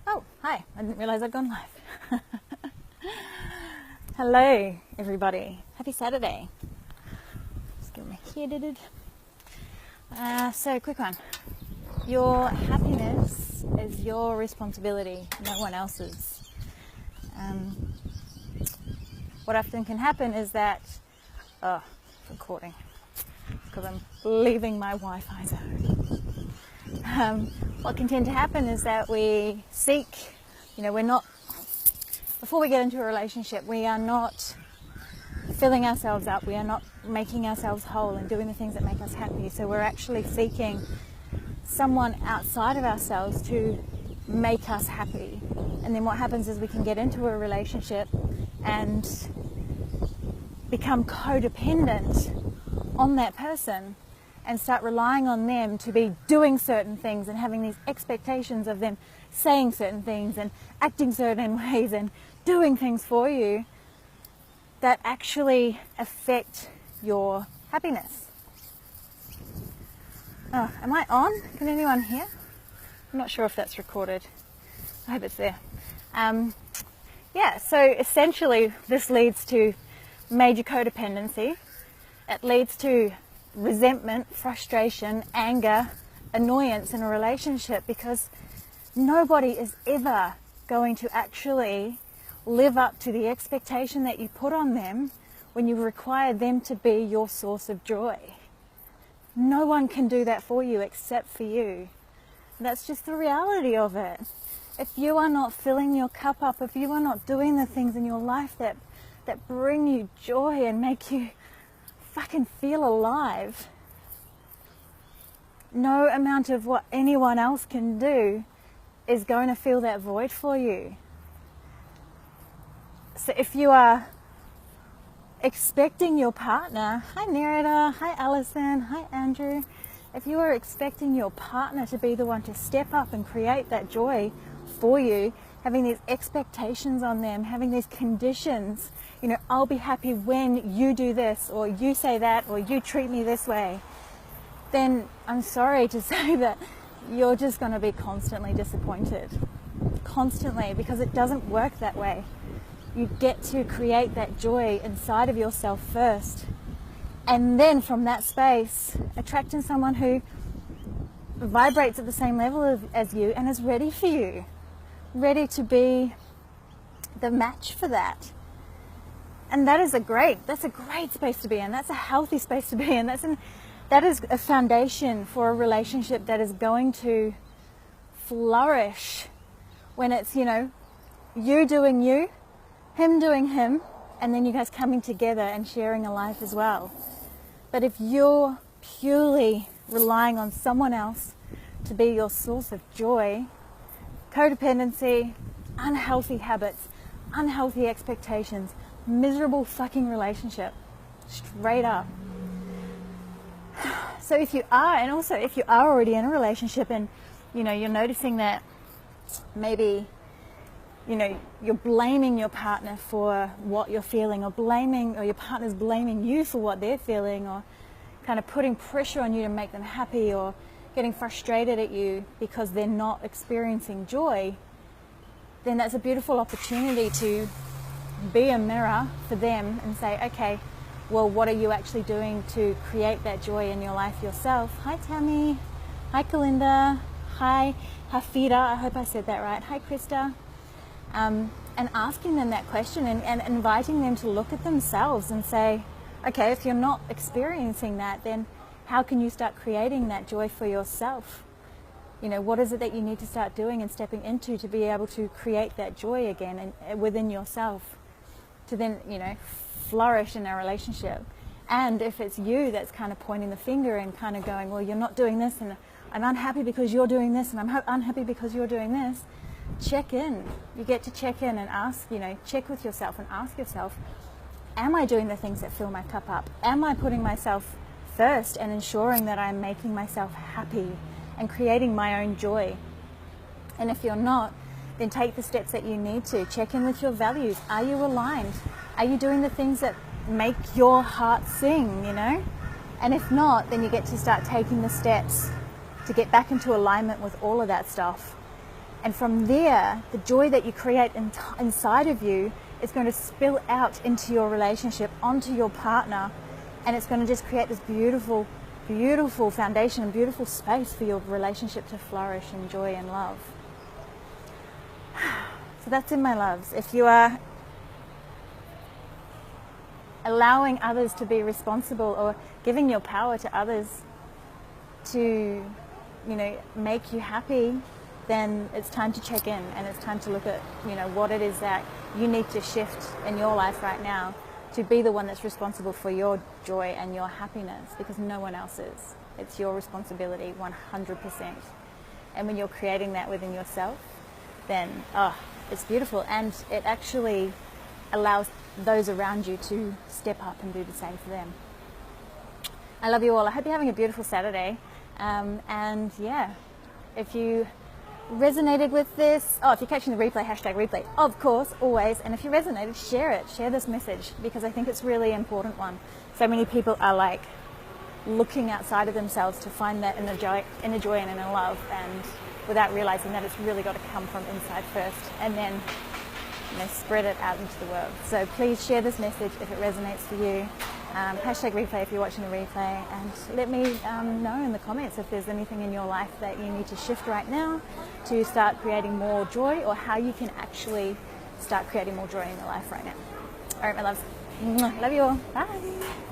Oh, hi. I didn't realize I'd gone live. Hello, everybody. Happy Saturday. Just get my hair did. So, quick one. Your happiness is your responsibility, no one else's. What often can happen is that... Oh, recording. Because I'm leaving my Wi-Fi zone. What can tend to happen is that we seek, we're not, before we get into a relationship, we are not filling ourselves up, we are not making ourselves whole and doing the things that make us happy. So we're actually seeking someone outside of ourselves to make us happy. And then what happens is we can get into a relationship and become codependent on that person and start relying on them to be doing certain things and having these expectations of them saying certain things and acting certain ways and doing things for you that actually affect your happiness. Oh, am I on? Can anyone hear? I'm not sure if that's recorded. I hope it's there. So essentially this leads to major codependency. It leads to resentment, frustration, anger, annoyance in a relationship, because nobody is ever going to actually live up to the expectation that you put on them when you require them to be your source of joy. No one can do that for you except for you. That's just the reality of it. If you are not filling your cup up, if you are not doing the things in your life that bring you joy and make you fucking feel alive, no amount of what anyone else can do is going to fill that void for you. So if you are expecting your partner, hi Nerida, hi Alison, hi Andrew, if you are expecting your partner to be the one to step up and create that joy for you, having these expectations on them, having these conditions, I'll be happy when you do this, or you say that, or you treat me this way, then I'm sorry to say that you're just going to be constantly disappointed. Constantly, because it doesn't work that way. You get to create that joy inside of yourself first. And then from that space, attracting someone who vibrates at the same level as you and is ready for you. Ready to be the match for that. And that's a great space to be in. That's a healthy space to be in. That is a foundation for a relationship that is going to flourish when it's, you doing you, him doing him, and then you guys coming together and sharing a life as well. But if you're purely relying on someone else to be your source of joy, codependency, unhealthy habits, unhealthy expectations, miserable fucking relationship, straight up. So if you are already in a relationship and you're noticing that maybe you're blaming your partner for what you're feeling, or your partner's blaming you for what they're feeling, or kind of putting pressure on you to make them happy, or getting frustrated at you because they're not experiencing joy, then that's a beautiful opportunity to be a mirror for them and say, okay, well, what are you actually doing to create that joy in your life yourself? Hi, Tammy. Hi, Kalinda. Hi, Hafida. I hope I said that right. Hi, Krista. And asking them that question and inviting them to look at themselves and say, okay, if you're not experiencing that, then how can you start creating that joy for yourself? What is it that you need to start doing and stepping into to be able to create that joy again and within yourself to then, flourish in a relationship? And if it's you that's kind of pointing the finger and kind of going, well, you're not doing this, and I'm unhappy because you're doing this, and I'm unhappy because you're doing this, check in. You get to check in and ask, check with yourself and ask yourself, am I doing the things that fill my cup up? Am I putting myself first and ensuring that I'm making myself happy and creating my own joy? And if you're not, then take the steps that you need to. Check in with your values. Are you aligned? Are you doing the things that make your heart sing, And if not, then you get to start taking the steps to get back into alignment with all of that stuff. And from there, the joy that you create inside of you is going to spill out into your relationship, onto your partner, and it's going to just create this beautiful, beautiful foundation and beautiful space for your relationship to flourish in joy and love. So that's in my loves. If you are allowing others to be responsible or giving your power to others to, make you happy, then it's time to check in, and it's time to look at, what it is that you need to shift in your life right now to be the one that's responsible for your joy and your happiness, because no one else is. It's your responsibility 100%. And when you're creating that within yourself, then, it's beautiful, and it actually allows those around you to step up and do the same for them. I love you all. I hope you're having a beautiful Saturday. And yeah, if you resonated with this, if you're catching the replay, #replay, of course, always. And if you resonated, share it. Share this message, because I think it's a really important one. So many people are like looking outside of themselves to find that inner joy and inner love, and without realizing that it's really got to come from inside first, and then spread it out into the world. So please share this message if it resonates for you. #replay if you're watching the replay, and let me know in the comments if there's anything in your life that you need to shift right now to start creating more joy, or how you can actually start creating more joy in your life right now. All right, my loves. Love you all. Bye.